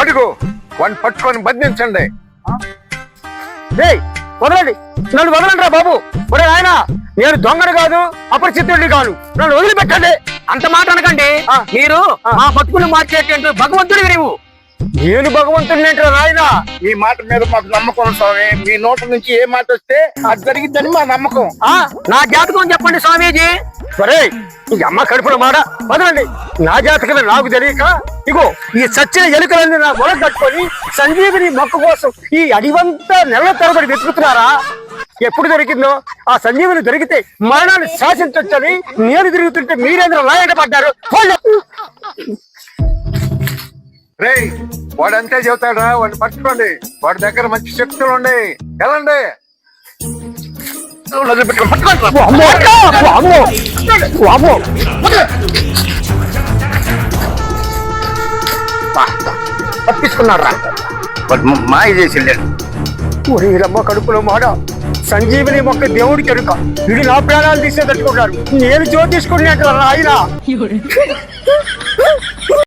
అడుగు వాడిని పట్టుకొని బంధించండి. వదలండి, నన్ను వదలండి రా బాబు. ఒరే ఆయన, నేను దొంగను కాదు, అపరిచితుడిని కాదు, నన్ను వదిలిపెట్టండి. అంత మాట అనకండి. మీరు మా బతుకులు మార్చేటువంటి భగవంతుడివి నువ్వు. నేను భగవంతుడిని ఏంట్రా నాయన? ఈ మాట మీద మాకు నమ్మకం స్వామి. మీ నోటి నుంచి ఏ మాట వస్తే అది జరిగిద్దని మా నమ్మకం. నా జాతకం చెప్పండి స్వామీజీ. ఒరే ఈ అమ్మ కడుపుల మాట వదలండి. నా జాతకమే నాకు తెలియక ఇగో ఈ సచ్చిన ఎలుకలన్నీ నా మొల కట్టుకొని సంజీవిని మొక్క కోసం ఈ అడివంతా నెలల తరబడి వెతుకుతున్నారా? ఎప్పుడు దొరికిందో ఆ సంజీవిని దొరికితే మరణాన్ని శాసించొచ్చని నేను తిరుగుతుంటే మీరేంద్ర లాయట పడ్డారు. రేయ్ వాడు అంతే చెబుతాడా? వాడిని పట్టుకోండి. వాడి దగ్గర మంచి శక్తులు ఉన్నాయి. వెళ్ళండి. తప్పించుకున్నాడు రా. మాయ చేసి ఊరిరమ్మ కడుపులో మాట. సంజీవిని మొక్క దేవుడికి ఎరుక. వీడు నా ప్రాణాలు తీసే తట్టుకుంటారు. నేను జ్యోతిష్కుడిని అంటారా ఆయన?